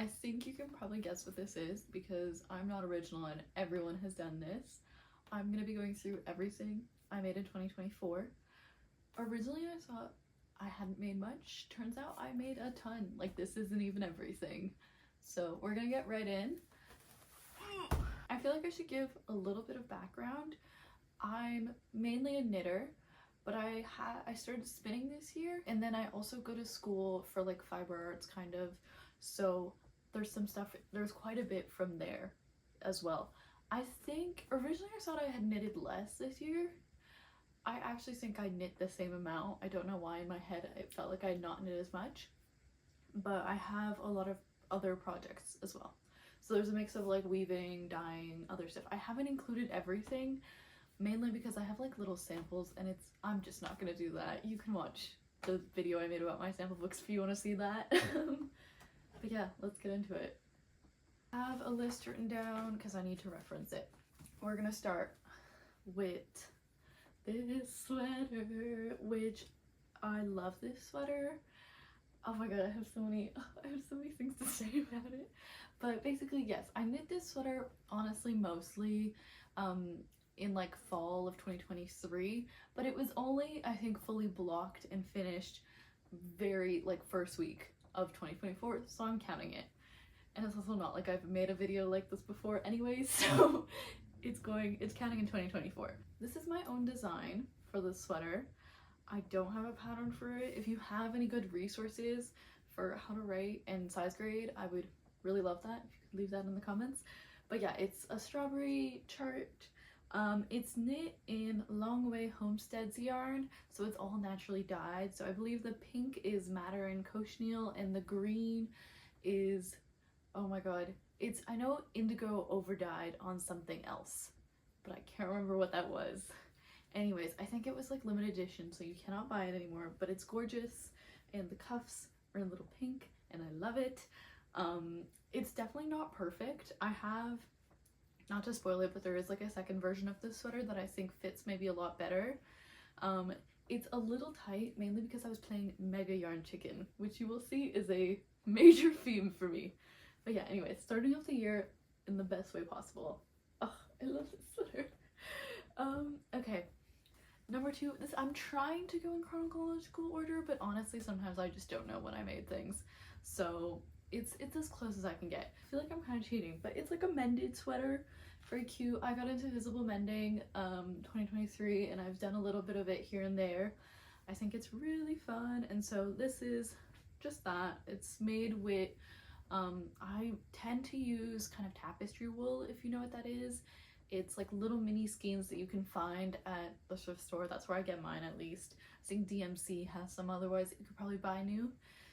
I think you can probably guess what this is because I'm not original and everyone has done this. I'm gonna be going through everything I made in 2024. Originally I thought I hadn't made much. Turns out I made a ton. Like, this isn't even everything. So we're gonna get right in. I feel like I should give a little bit of background. I'm mainly a knitter, but I started spinning this year, and then I also go to school for like fiber arts kind of. So there's some stuff, there's quite a bit from there as well. I think originally I thought I had knitted less this year. I actually think I knit the same amount. I don't know why in my head it felt like I had not knit as much, but I have a lot of other projects as well. So there's a mix of like weaving, dyeing, other stuff. I haven't included everything, mainly because I have like little samples and I'm just not gonna do that. You can watch the video I made about my sample books if you want to see that. But yeah, let's get into it. I have a list written down because I need to reference it. We're gonna start with this sweater, which I love this sweater. Oh my god, I have so many things to say about it. But basically, yes, I knit this sweater honestly mostly in like fall of 2023, but it was only, I think, fully blocked and finished very like first week of 2024, so I'm counting it. And it's also not like I've made a video like this before anyways, so it's counting in 2024. This is my own design for this sweater. I don't have a pattern for it. If you have any good resources for how to write and size grade, I would really love that if you could leave that in the comments. But yeah, it's a strawberry chart. It's knit in Long Way Homesteads yarn, so it's all naturally dyed. So I believe the pink is madder and cochineal, and the green is, oh my god, I know indigo over dyed on something else, but I can't remember what that was. Anyways, I think it was like limited edition, so you cannot buy it anymore, but it's gorgeous, and the cuffs are in little pink, and I love it. It's definitely not perfect. I have, not to spoil it, but there is like a second version of this sweater that I think fits maybe a lot better. It's a little tight, mainly because I was playing Mega Yarn Chicken, which you will see is a major theme for me. But yeah, anyway, starting off the year in the best way possible. Oh, I love this sweater. Okay. Number 2, I'm trying to go in chronological order, but honestly sometimes I just don't know when I made things. So it's as close as I can get. I feel like I'm kind of cheating, but it's like a mended sweater. Very cute. I got into visible mending 2023, and I've done a little bit of it here and there. I think it's really fun, and so this is just that. It's made with I tend to use kind of tapestry wool, if you know what that is. It's like little mini skeins that you can find at the thrift store. That's where I get mine, at least. I think DMC has some, otherwise you could probably buy new.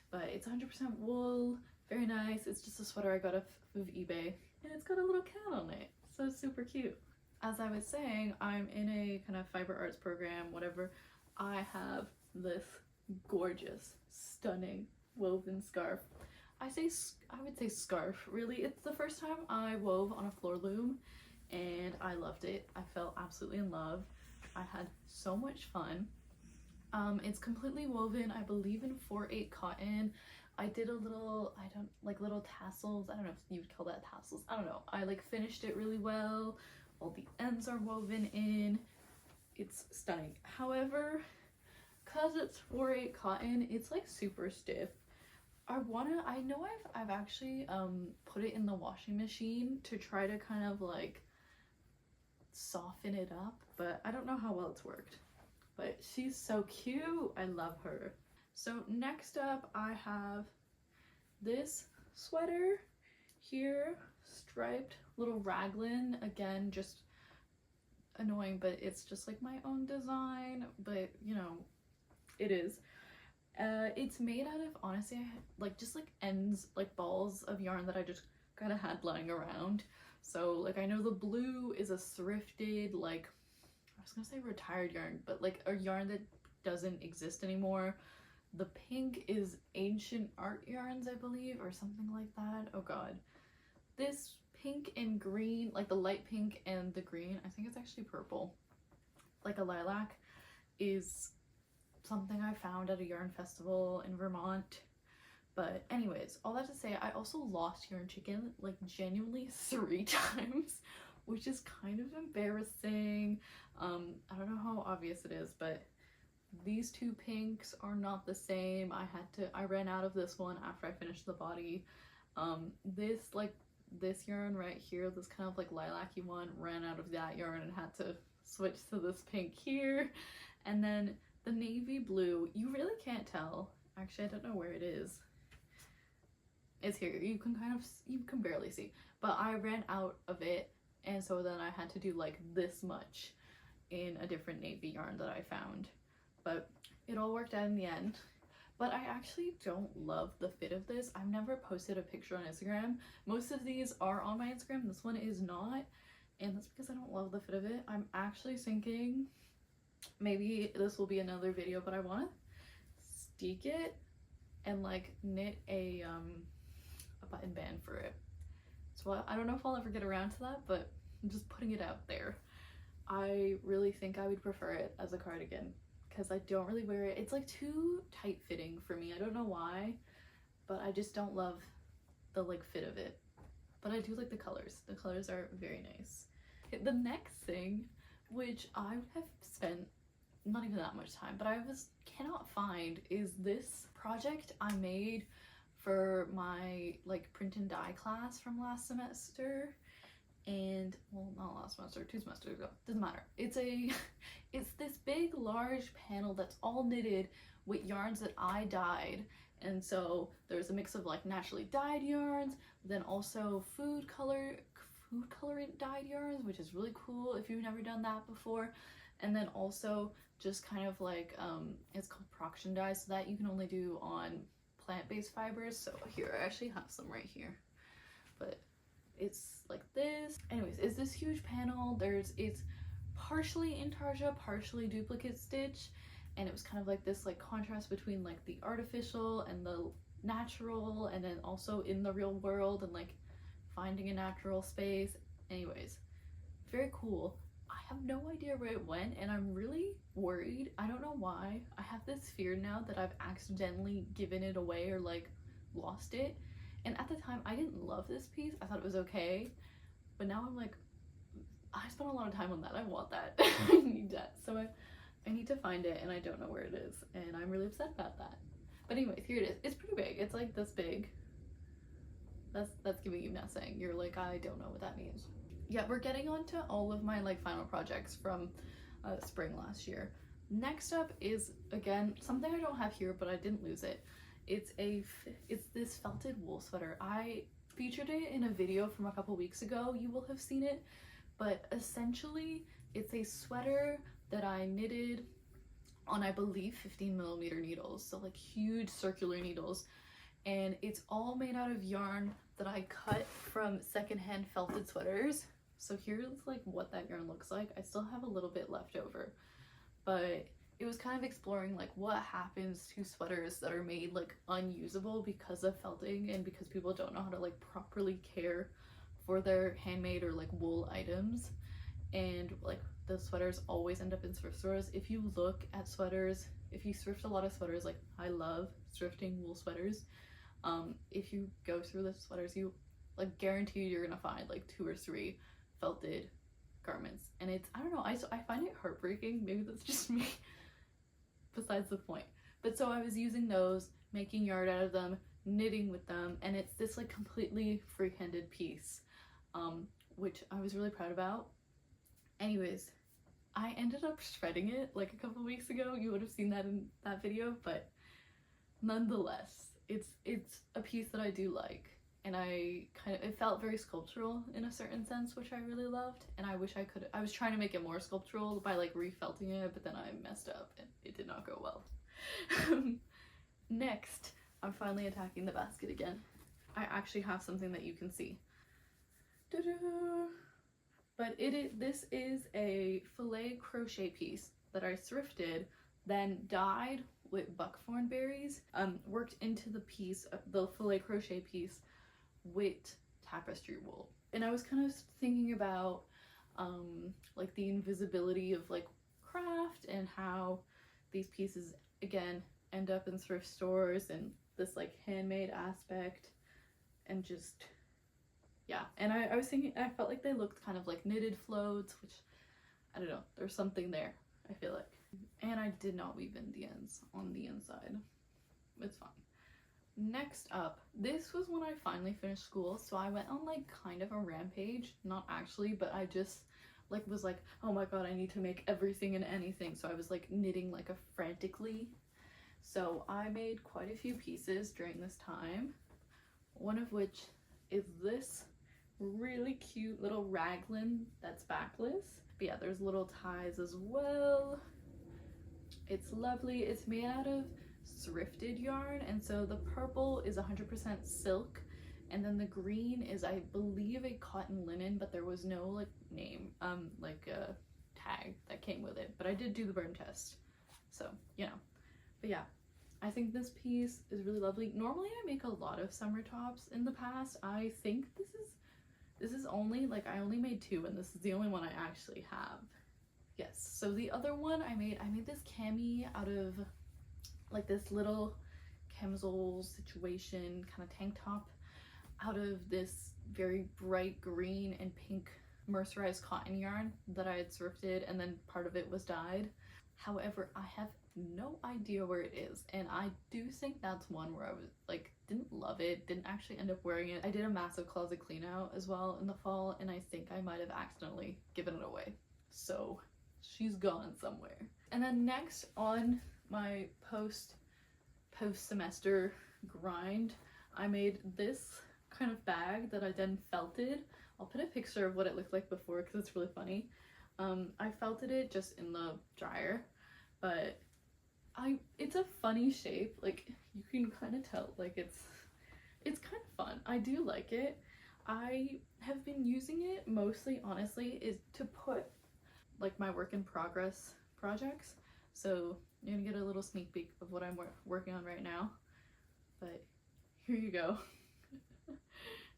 But it's 100% wool, very nice. It's just a sweater I got off of eBay, and it's got a little cat on it, so it's super cute. As I was saying, I'm in a kind of fiber arts program, whatever. I have this gorgeous, stunning woven scarf. I would say scarf, really. It's the first time I wove on a floor loom, and I loved it. I fell absolutely in love. I had so much fun. It's completely woven, I believe, in 4/8 cotton. I did a little, little tassels. I don't know if you would call that tassels. I don't know. I like finished it really well. All the ends are woven in. It's stunning. However, cause it's 4/8 cotton, it's like super stiff. I know I've actually put it in the washing machine to try to kind of like soften it up, but I don't know how well it's worked. But she's so cute. I love her. So next up I have this sweater here, striped little raglan. Again, just annoying, but it's just like my own design, but you know, it is. It's made out of, honestly, like just like ends, like balls of yarn that I just kind of had lying around. So like I know the blue is a thrifted, like I was gonna say retired yarn, but like a yarn that doesn't exist anymore. The pink is ancient art yarns, I believe, or something like that. Oh god. This pink and green, like the light pink and the green, I think it's actually purple, like a lilac, is something I found at a yarn festival in Vermont. But anyways, all that to say, I also lost yarn chicken like genuinely 3 times, which is kind of embarrassing. I don't know how obvious it is, but these 2 pinks are not the same. I ran out of this one after I finished the body. This yarn right here, this kind of like lilac-y one, ran out of that yarn and had to switch to this pink here. And then the navy blue, you really can't tell. Actually, I don't know where it is. It's here. You can barely see. But I ran out of it, and so then I had to do like this much in a different navy yarn that I found. But it all worked out in the end. But I actually don't love the fit of this. I've never posted a picture on Instagram. Most of these are on my Instagram. This one is not. And that's because I don't love the fit of it. I'm actually thinking maybe this will be another video, but I want to steek it and like knit a button band for it. So I don't know if I'll ever get around to that, but I'm just putting it out there. I really think I would prefer it as a cardigan, because I don't really wear it. It's like too tight fitting for me. I don't know why, but I just don't love the like fit of it. But I do like the colors. The colors are very nice. The next thing, which I have spent not even that much time, but cannot find, is this project I made for my like print and dye class from last semester. And well, not last semester, 2 semesters ago, doesn't matter. It's this big large panel that's all knitted with yarns that I dyed. And so there's a mix of like naturally dyed yarns, then also food colorant dyed yarns, which is really cool if you've never done that before. And then also just kind of like it's called Proction dye, so that you can only do on plant-based fibers. So here, I actually have some right here, but it's like this. Anyways, it's this huge panel. It's partially intarsia, partially duplicate stitch, and it was kind of like this like contrast between like the artificial and the natural, and then also in the real world and like finding a natural space. Anyways, very cool. I have no idea where it went, and I'm really worried. I don't know why. I have this fear now that I've accidentally given it away or like lost it. And at the time, I didn't love this piece. I thought it was okay. But now I'm like, I spent a lot of time on that. I want that. I need that. So I need to find it, and I don't know where it is. And I'm really upset about that. But anyways, here it is. It's pretty big. It's like this big. That's giving you nothing. You're like, I don't know what that means. Yeah, we're getting on to all of my like final projects from spring last year. Next up is, again, something I don't have here, but I didn't lose it. It's this felted wool sweater. I featured it in a video from a couple weeks ago. You will have seen it, but essentially it's a sweater that I knitted on, I believe, 15mm needles, so like huge circular needles, and it's all made out of yarn that I cut from secondhand felted sweaters. So here's like what that yarn looks like. I still have a little bit left over, but it was kind of exploring like what happens to sweaters that are made like unusable because of felting and because people don't know how to like properly care for their handmade or like wool items. And like the sweaters always end up in thrift stores. If you look at sweaters, if you thrift a lot of sweaters, like I love thrifting wool sweaters, if you go through the sweaters, you like guaranteed you're gonna find like 2 or 3 felted garments. And it's, I don't know, I find it heartbreaking. Maybe that's just me. Besides the point. But so I was using those, making yarn out of them, knitting with them, and it's this like completely free-handed piece, which I was really proud about. Anyways, I ended up shredding it like a couple weeks ago. You would have seen that in that video, but nonetheless, it's a piece that I do like, and it felt very sculptural in a certain sense, which I really loved. And I wish I was trying to make it more sculptural by like refelting it, but then I messed up and it did not go well. Next, I'm finally attacking the basket again. I actually have something that you can see. But this is a filet crochet piece that I thrifted, then dyed with buckthorn berries, worked into the piece, the filet crochet piece, with tapestry wool. And I was kind of thinking about like the invisibility of like craft and how these pieces again end up in thrift stores, and this like handmade aspect, and just, yeah. And I was thinking, I felt like they looked kind of like knitted floats, which, I don't know, there's something there, I feel like. And I did not weave in the ends on the inside. It's fine. Next up, this was when I finally finished school, so I went on like kind of a rampage, not actually, but I just like was like, oh my god, I need to make everything and anything, so I was like knitting like a frantically. So I made quite a few pieces during this time, one of which is this really cute little raglan that's backless. But yeah, there's little ties as well. It's lovely. It's made out of thrifted yarn, and so the purple is 100% silk, and then the green is, I believe, a cotton linen, but there was no like name, like a tag that came with it, but I did do the burn test, so you know. But yeah, I think this piece is really lovely. Normally I make a lot of summer tops in the past. I think this is only like, I only made 2, and this is the only one I actually have. Yes, so the other one I made this cami out of like this little camisole situation kind of tank top out of this very bright green and pink mercerized cotton yarn that I had thrifted, and then part of it was dyed. However, I have no idea where it is, and I do think that's one where I was like, didn't love it, didn't actually end up wearing it. I did a massive closet clean out as well in the fall, and I think I might have accidentally given it away, so she's gone somewhere. And then next on my post semester grind, I made this kind of bag that I then felted. I'll put a picture of what it looked like before because it's really funny. I felted it just in the dryer, but it's a funny shape. Like, you can kind of tell, like, it's kind of fun. I do like it. I have been using it mostly, honestly, is to put like my work in progress projects. So you're gonna get a little sneak peek of what I'm working on right now, but here you go.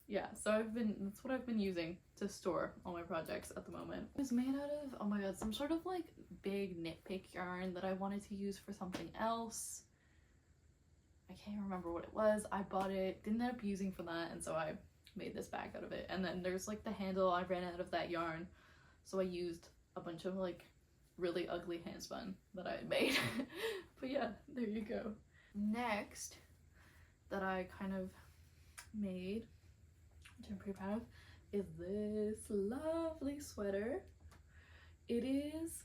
Yeah, so that's what I've been using to store all my projects at the moment. It was made out of, oh my god, some sort of like big nitpick yarn that I wanted to use for something else. I can't remember what it was. I bought it, didn't end up using for that, and so I made this bag out of it. And then there's like the handle, I ran out of that yarn, so I used a bunch of like really ugly handspun that I had made. But yeah, there you go. Next that I kind of made, which I'm pretty proud of, is this lovely sweater. It is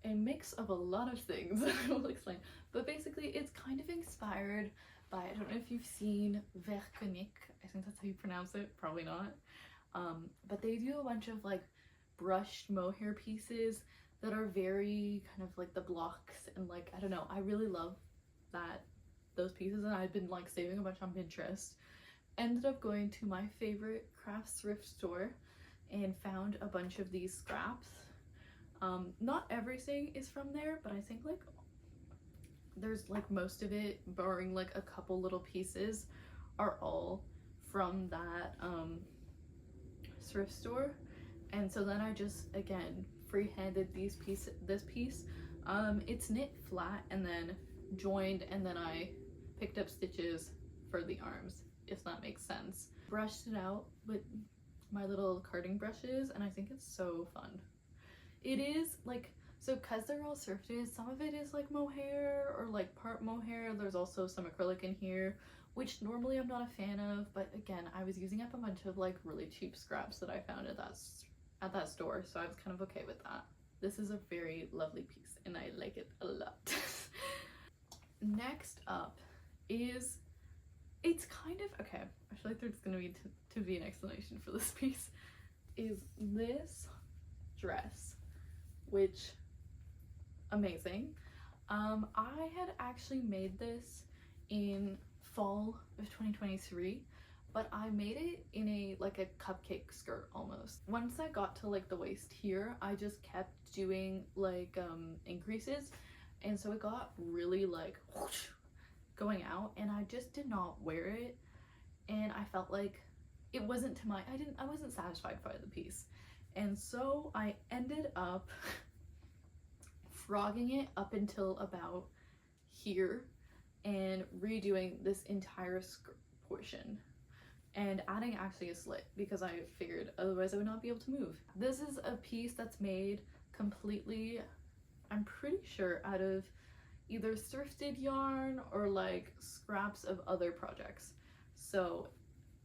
a mix of a lot of things. I will explain, but basically it's kind of inspired by, I don't know if you've seen Verkonic, I think that's how you pronounce it, probably not, but they do a bunch of like brushed mohair pieces that are very kind of like the blocks, and like, I don't know, I really love those pieces, and I've been like saving a bunch on Pinterest. Ended up going to my favorite crafts thrift store and found a bunch of these scraps. Not everything is from there, but I think like there's like most of it, barring like a couple little pieces, are all from that thrift store. And so then I just, again, free-handed this piece. It's knit flat and then joined, and then I picked up stitches for the arms, if that makes sense. Brushed it out with my little carding brushes, and I think it's so fun. It is like, so because they're all thrifted, some of it is like mohair or like part mohair. There's also some acrylic in here, which normally I'm not a fan of, but again, I was using up a bunch of like really cheap scraps that I found at that store, so I was kind of okay with that. This is a very lovely piece and I like it a lot. Next up is, it's kind of, okay, I feel like there's gonna be to be an explanation for this piece, is this dress, which, amazing. I had actually made this in fall of 2023, but I made it in a like a cupcake skirt almost. Once I got to like the waist here, I just kept doing like increases, and so it got really like whoosh, going out, and I just did not wear it, and I felt like it wasn't to my, I wasn't satisfied by the piece, and so I ended up frogging it up until about here, and redoing this entire portion and adding actually a slit because I figured otherwise I would not be able to move. This is a piece that's made completely, I'm pretty sure, out of either thrifted yarn or like scraps of other projects. So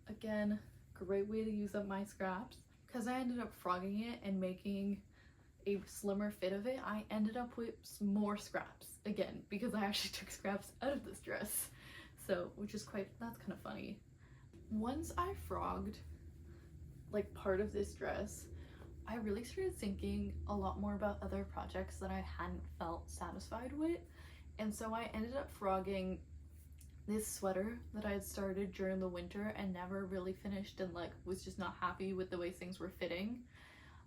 again, great way to use up my scraps. Because I ended up frogging it and making a slimmer fit of it, I ended up with more scraps again because I actually took scraps out of this dress. So, which is that's kind of funny. Once I frogged like part of this dress, I really started thinking a lot more about other projects that I hadn't felt satisfied with. And so I ended up frogging this sweater that I had started during the winter and never really finished, and like was just not happy with the way things were fitting.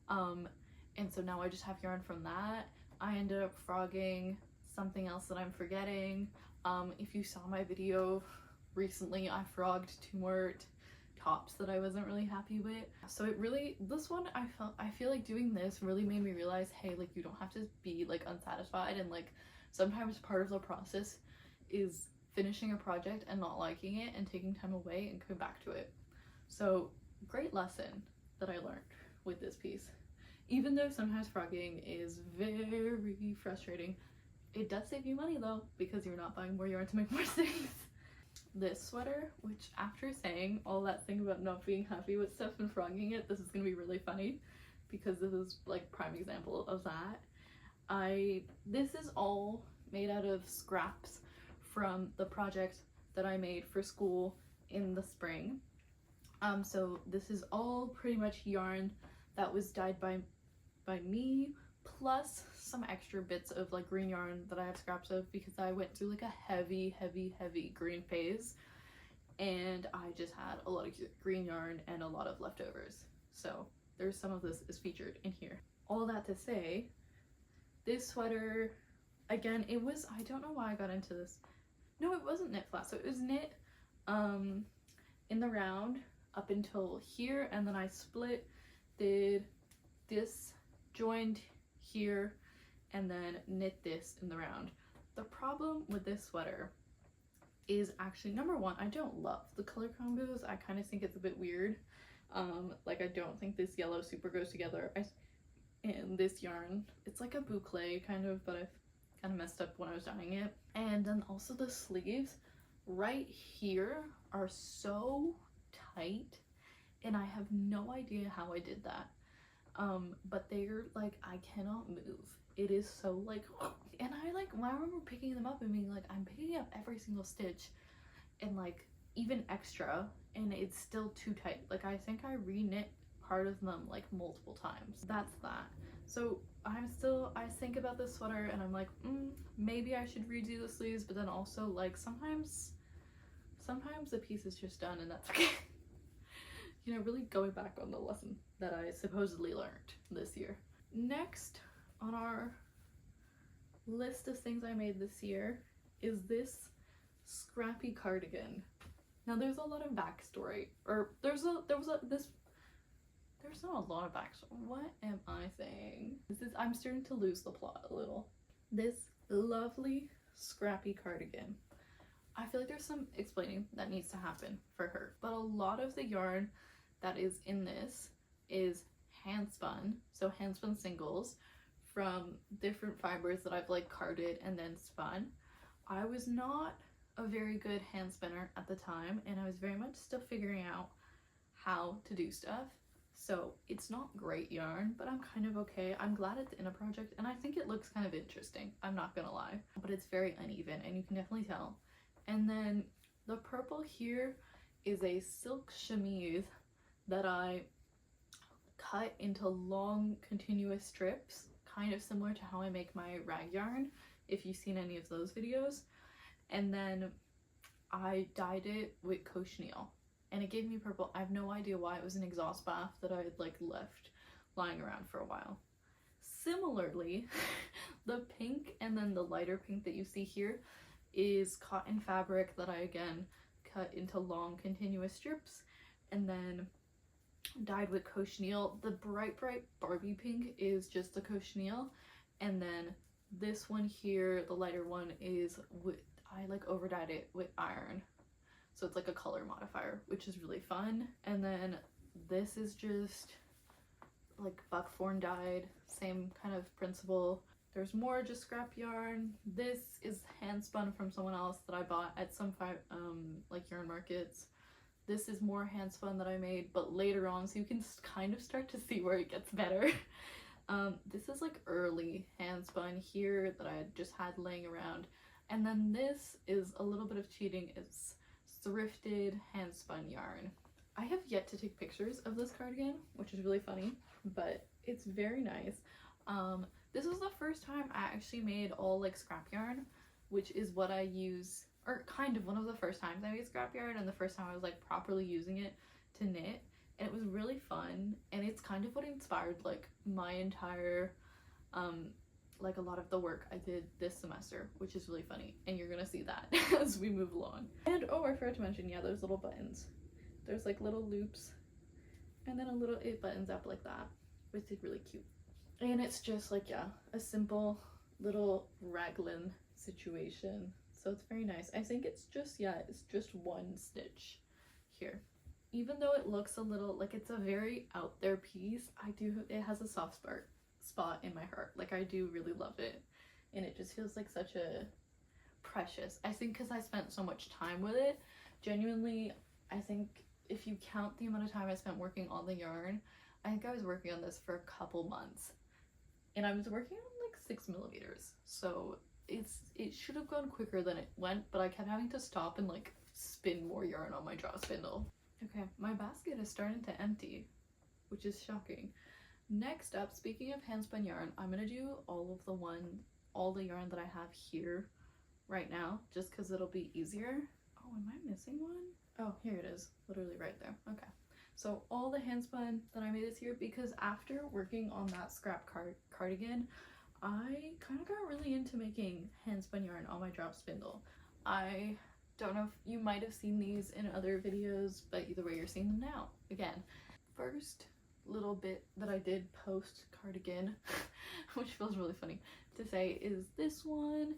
And so now I just have yarn from that. I ended up frogging something else that I'm forgetting. If you saw my video recently, I frogged 2 more tops that I wasn't really happy with. So it really, this one I feel like doing this really made me realize, hey, like you don't have to be like unsatisfied, and like sometimes part of the process is finishing a project and not liking it and taking time away and coming back to it. So great lesson that I learned with this piece. Even though sometimes frogging is very frustrating, it does save you money though, because you're not buying more yarn to make more things. This sweater, which after saying all that thing about not being happy with stuff and frogging it, this is gonna be really funny because this is like prime example of that. This is all made out of scraps from the project that I made for school in the spring. So this is all pretty much yarn that was dyed by me, plus some extra bits of like green yarn that I have scraps of because I went through like a heavy green phase and I just had a lot of green yarn and a lot of leftovers. So there's some of this is featured in here. All that to say, this sweater, again, it was, I don't know why I got into this. No, it wasn't knit flat. So it was knit in the round up until here, and then I split, did this, joined here, and then knit this in the round. The problem with this sweater is actually, number one, I don't love the color combos. I kind of think it's a bit weird. Like I don't think this yellow super goes together. And this yarn, it's like a boucle kind of, but I've kind of messed up when I was dyeing it. And then also the sleeves right here are so tight and I have no idea how I did that. But they're like, I cannot move. It is so like, and I remember picking them up and being like, I'm picking up every single stitch and like even extra, and it's still too tight. Like I think I re-knit part of them like multiple times. That's that. So I think about this sweater and I'm like, maybe I should redo the sleeves, but then also like sometimes the piece is just done and that's okay. You know, really going back on the lesson that I supposedly learned this year. Next on our list of things I made this year is this Scrappy cardigan. Now there's a lot of backstory, or there's not a lot of backstory. What am I saying? I'm starting to lose the plot a little. This lovely Scrappy cardigan. I feel like there's some explaining that needs to happen for her, but a lot of the yarn that is in this is handspun, so handspun singles from different fibers that I've like carded and then spun. I was not a very good hand spinner at the time, and I was very much still figuring out how to do stuff. So it's not great yarn, but I'm kind of okay. I'm glad it's in a project, and I think it looks kind of interesting, I'm not gonna lie. But it's very uneven, and you can definitely tell. And then the purple here is a silk chemise that I cut into long continuous strips, kind of similar to how I make my rag yarn, if you've seen any of those videos. And then I dyed it with cochineal, and it gave me purple. I have no idea why. It was an exhaust bath that I had like left lying around for a while. Similarly, the pink and then the lighter pink that you see here is cotton fabric that I again cut into long continuous strips and then dyed with cochineal. The bright Barbie pink is just the cochineal, and then this one here, the lighter one, is with, I like over dyed it with iron, so it's like a color modifier, which is really fun. And then this is just like buckthorn dyed, same kind of principle. There's more just scrap yarn. This is hand spun from someone else that I bought at some like yarn markets. This is more hand spun that I made, but later on, so you can kind of start to see where it gets better. This is like early hand spun here that I just had laying around. And then this is a little bit of cheating. It's thrifted hand spun yarn. I have yet to take pictures of this cardigan, which is really funny, but it's very nice. This was the first time I actually made all like scrap yarn, which is what I use, or kind of one of the first times I made scrap yarn, and the first time I was like properly using it to knit, and it was really fun. And it's kind of what inspired like my entire like a lot of the work I did this semester, which is really funny, and you're gonna see that as we move along. And oh, I forgot to mention, yeah, there's little buttons. There's like little loops, and then it buttons up like that, which is really cute. And it's just like, yeah, a simple little raglan situation, so it's very nice. I think it's just, yeah, it's just one stitch here. Even though it looks a little like it's a very out there piece, it has a soft spot in my heart. Like, I do really love it, and it just feels like such a precious, I think, because I spent so much time with it. Genuinely, I think if you count the amount of time I spent working on the yarn, I think I was working on this for a couple months, and I was working on like 6 millimeters, so it should have gone quicker than it went, but I kept having to stop and like spin more yarn on my draw spindle. Okay, my basket is starting to empty, which is shocking. Next up, speaking of hand spun yarn, I'm gonna do all the yarn that I have here right now, just because it'll be easier. Oh, am I missing one? Oh, here it is, literally right there. Okay, so all the hand spun that I made this year, because after working on that scrap cardigan, I kind of got really into making hand spun yarn on my drop spindle. I don't know if you might have seen these in other videos, but either way, you're seeing them now again. First little bit that I did post cardigan, which feels really funny to say, is this one.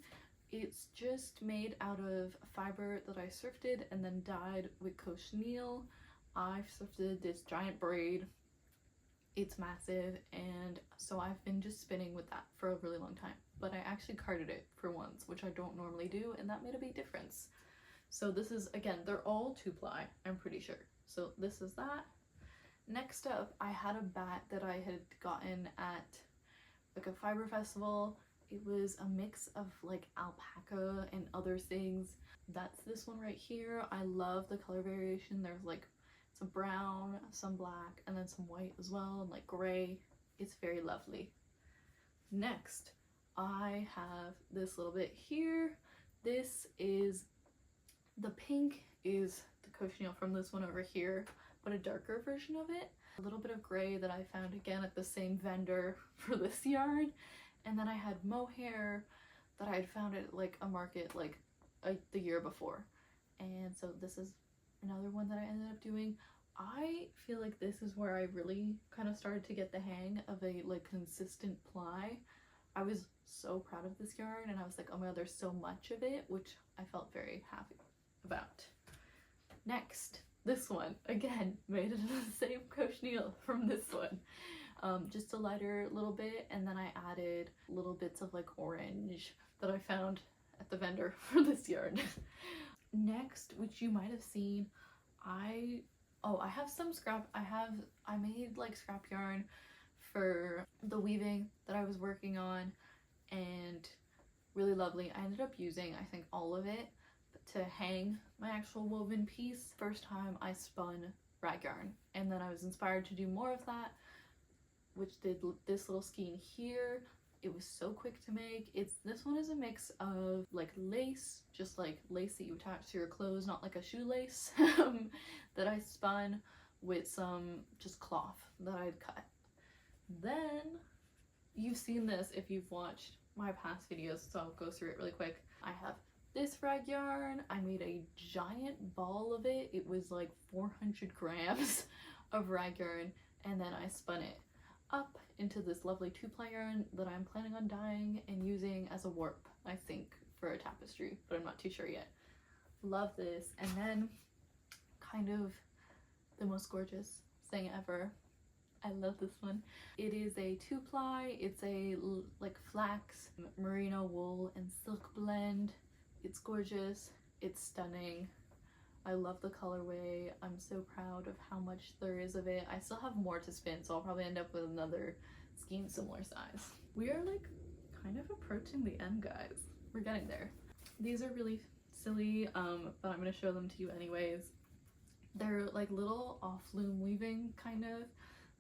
It's just made out of fiber that I thrifted and then dyed with cochineal. I've thrifted this giant braid. It's massive, and so I've been just spinning with that for a really long time, but I actually carded it for once, which I don't normally do, and that made a big difference. So this is, again, they're all 2-ply, I'm pretty sure. So this is that. Next up, I had a bat that I had gotten at like a fiber festival. It was a mix of like alpaca and other things. That's this one right here. I love the color variation. There's like some brown, some black, and then some white as well, and like gray. It's very lovely. Next, I have this little bit here. This is, the pink is the cochineal from this one over here, but a darker version of it. A little bit of gray that I found again at the same vendor for this yarn. And then I had mohair that I had found at like a market like the year before. And so this is another one that I ended up doing. I feel like this is where I really kind of started to get the hang of a like consistent ply. I was so proud of this yarn, and I was like, oh my god, there's so much of it, which I felt very happy about. Next, this one, again, made it the same cochineal from this one. Just a lighter little bit, and then I added little bits of like orange that I found at the vendor for this yarn. Next, which you might have seen, I have some scrap. I made like scrap yarn for the weaving that I was working on, and really lovely. I ended up using, I think, all of it to hang my actual woven piece. First time I spun rag yarn, and then I was inspired to do more of that, which did this little skein here. It was so quick to make. This one is a mix of like lace, just like lace that you attach to your clothes, not like a shoelace, that I spun with some just cloth that I'd cut. Then you've seen this if you've watched my past videos, so I'll go through it really quick. I have this rag yarn. I made a giant ball of it. It was like 400 grams of rag yarn, and then I spun it up into this lovely 2-ply yarn that I'm planning on dyeing and using as a warp, I think, for a tapestry, but I'm not too sure yet. Love this. And then kind of the most gorgeous thing ever. I love this one. It is a 2-ply. It's a like flax, merino wool and silk blend. It's gorgeous. It's stunning. I love the colorway. I'm so proud of how much there is of it. I still have more to spin, so I'll probably end up with another skein similar size. We are like kind of approaching the end, guys. We're getting there. These are really silly, but I'm gonna show them to you anyways. They're like little off-loom weaving kind of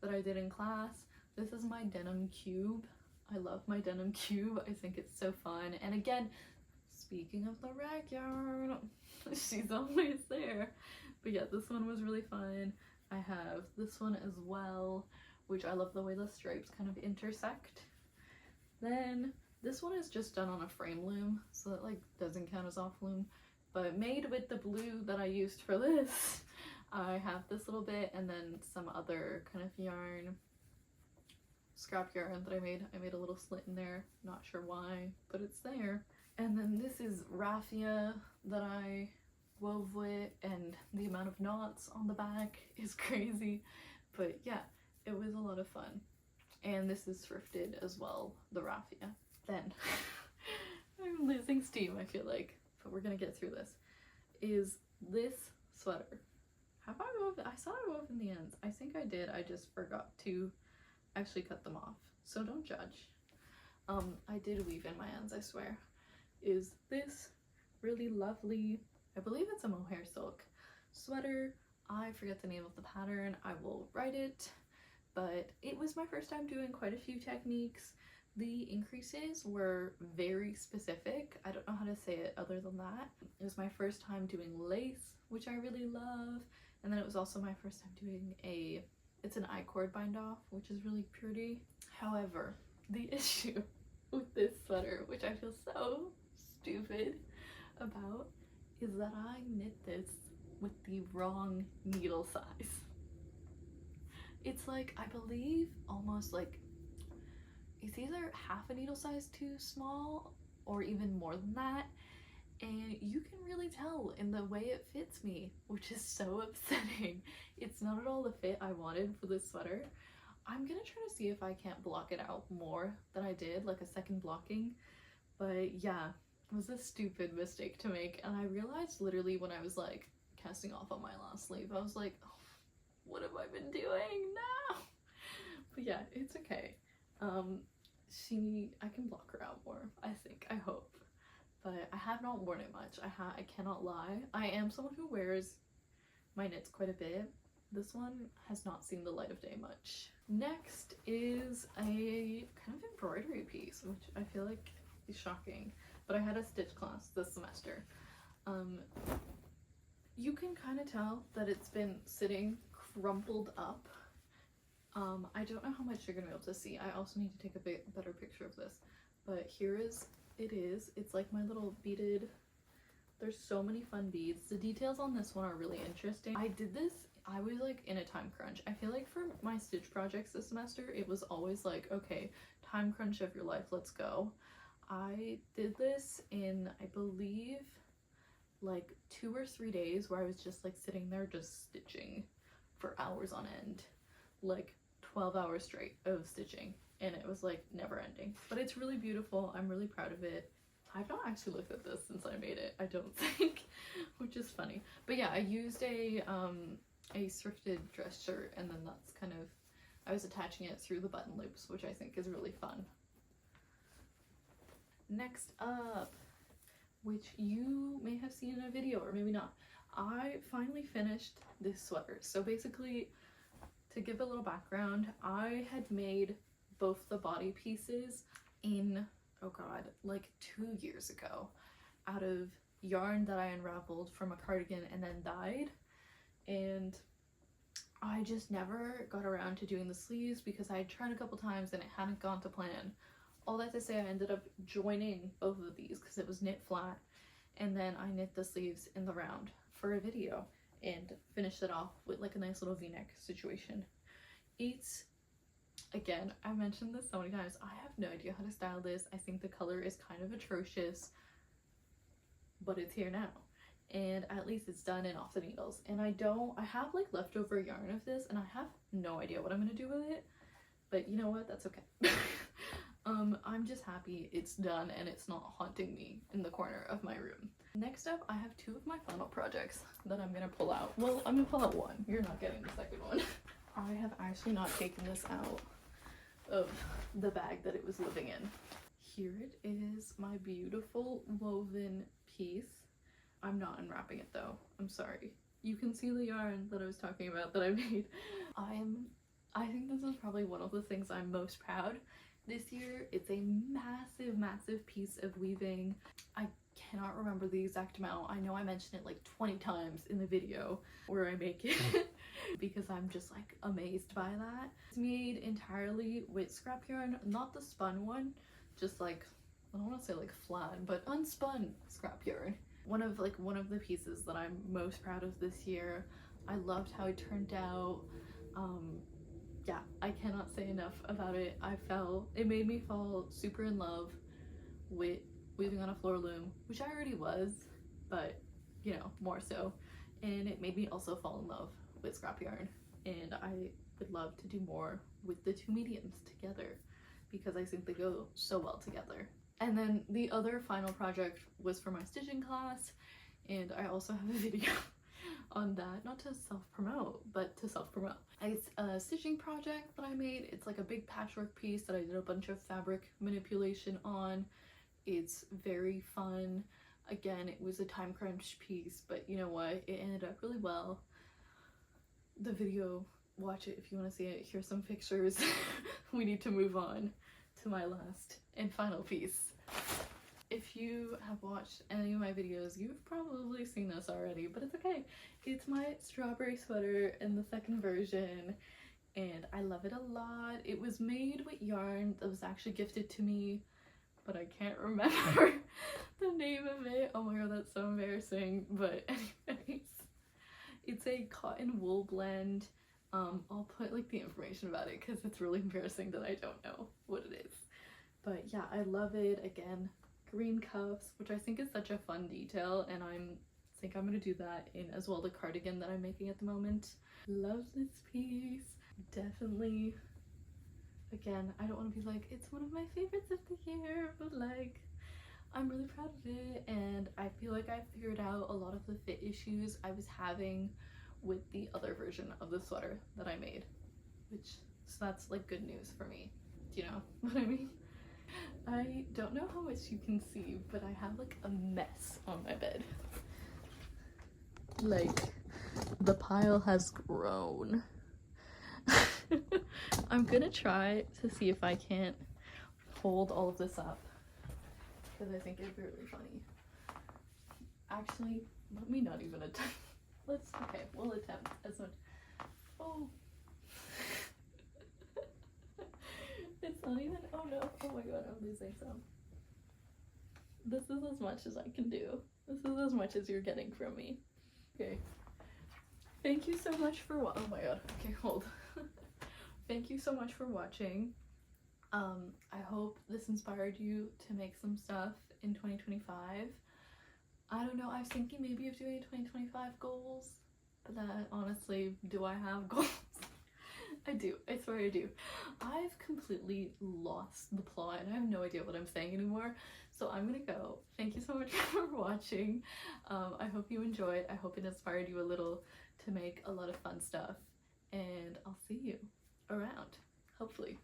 that I did in class. This is my denim cube. I love my denim cube. I think it's so fun. And again, speaking of the rack yarn, she's always there. But yeah, this one was really fun. I have this one as well, which I love the way the stripes kind of intersect. Then this one is just done on a frame loom, so that like doesn't count as off loom, but made with the blue that I used for this. I have this little bit and then some other kind of yarn, scrap yarn that I made. I made a little slit in there, not sure why, but it's there. And then this is raffia that I wove with, and the amount of knots on the back is crazy. But yeah, it was a lot of fun. And this is thrifted as well, the raffia. Then, I'm losing steam, I feel like, but we're gonna get through this, is this sweater. Have I wove? I saw I wove in the ends. I think I did. I just forgot to actually cut them off. So don't judge. I did weave in my ends, I swear. Is this really lovely, I believe it's a mohair silk sweater. I forget the name of the pattern. I will write it. But it was my first time doing quite a few techniques. The increases were very specific. I don't know how to say it other than that. It was my first time doing lace, which I really love. And then it was also my first time doing it's an I-cord bind off, which is really pretty. However, the issue with this sweater, which I feel so stupid about, is that I knit this with the wrong needle size. It's like, I believe almost like, it's either half a needle size too small or even more than that. And you can really tell in the way it fits me, which is so upsetting. It's not at all the fit I wanted for this sweater. I'm gonna try to see if I can't block it out more than I did, like a second blocking. But yeah, it was a stupid mistake to make. And I realized literally when I was like casting off on my last sleeve, I was like, oh, what have I been doing now? But yeah, it's okay. I can block her out more, I think, I hope. But I have not worn it much. I cannot lie. I am someone who wears my knits quite a bit. This one has not seen the light of day much. Next is a kind of embroidery piece, which I feel like is shocking. But I had a stitch class this semester. You can kind of tell that it's been sitting crumpled up. I don't know how much you're gonna be able to see. I also need to take a better picture of this. But here is, it's like my little beaded, there's so many fun beads. The details on this one are really interesting. I did this, I was like in a time crunch. I feel like for my stitch projects this semester, it was always like, okay, time crunch of your life, let's go. I did this in, I believe, like 2 or 3 days where I was just like sitting there just stitching for hours on end, like 12 hours straight of stitching, and it was like never ending. But it's really beautiful. I'm really proud of it. I've not actually looked at this since I made it, I don't think, which is funny. But yeah, I used a thrifted dress shirt, and then that's kind of, I was attaching it through the button loops, which I think is really fun. Next up, which you may have seen in a video or maybe not, I finally finished this sweater. So basically, to give a little background, I had made both the body pieces in, oh god, like 2 years ago out of yarn that I unraveled from a cardigan and then dyed, and I just never got around to doing the sleeves because I had tried a couple times and it hadn't gone to plan. All that to say, I ended up joining both of these because it was knit flat, and then I knit the sleeves in the round for a video and finished it off with like a nice little v-neck situation. It's, again, I mentioned this so many times, I have no idea how to style this. I think the color is kind of atrocious. but it's here now. And at least it's done and off the needles. And I have like leftover yarn of this and I have no idea what I'm gonna do with it. But you know what, that's okay. I'm just happy it's done and it's not haunting me in the corner of my room. Next up, I have 2 of my final projects that I'm gonna pull out. Well, I'm gonna pull out one. You're not getting the second one. I have actually not taken this out of the bag that it was living in. Here it is, my beautiful woven piece. I'm not unwrapping it though, I'm sorry. You can see the yarn that I was talking about that I made. I think this is probably one of the things I'm most proud this year. It's a massive, massive piece of weaving. I cannot remember the exact amount. I know I mentioned it like 20 times in the video where I make it because I'm just like amazed by that. It's made entirely with scrap yarn, not the spun one, just like, I don't want to say like flat, but unspun scrap yarn. One of the pieces that I'm most proud of this year. I loved how it turned out. Yeah, I cannot say enough about it. It made me fall super in love with weaving on a floor loom, which I already was, but you know, more so. And it made me also fall in love with scrap yarn. And I would love to do more with the 2 mediums together because I think they go so well together. And then the other final project was for my stitching class, and I also have a video on that, not to self-promote, but to self-promote. It's a stitching project that I made. It's like a big patchwork piece that I did a bunch of fabric manipulation on. It's very fun. Again, it was a time crunch piece, but you know what? It ended up really well. The video, watch it if you want to see it. Here's some pictures. We need to move on to my last and final piece. If you have watched any of my videos, you've probably seen this already, but it's okay. It's my strawberry sweater in the second version, and I love it a lot. It was made with yarn that was actually gifted to me, but I can't remember the name of it. Oh my god, that's so embarrassing. But anyways, it's a cotton wool blend. I'll put like the information about it because it's really embarrassing that I don't know what it is. But yeah, I love it. Again, green cuffs, which I think is such a fun detail, and I think I'm gonna do that in as well the cardigan that I'm making at the moment. Love this piece. Definitely, again, I don't want to be like it's one of my favorites of the year, but like I'm really proud of it, and I feel like I figured out a lot of the fit issues I was having with the other version of the sweater that I made, so that's like good news for me. Do you know what I mean? I don't know how much you can see, but I have like a mess on my bed. Like, the pile has grown. I'm gonna try to see if I can't hold all of this up, because I think it'd be really funny. Actually, let me not even attempt. Okay, we'll attempt as much. Oh. It's not even, oh no, oh my god, I'm losing some. This is as much as I can do. This is as much as you're getting from me. Okay. Thank you so much for oh my god, okay, hold. Thank you so much for watching. I hope this inspired you to make some stuff in 2025. I don't know, I was thinking maybe of doing 2025 goals, but that, honestly, do I have goals? I do, I swear I do. I've completely lost the plot and I have no idea what I'm saying anymore, so I'm gonna go. Thank you so much for watching. I hope you enjoyed. I hope it inspired you a little to make a lot of fun stuff, and I'll see you around, hopefully.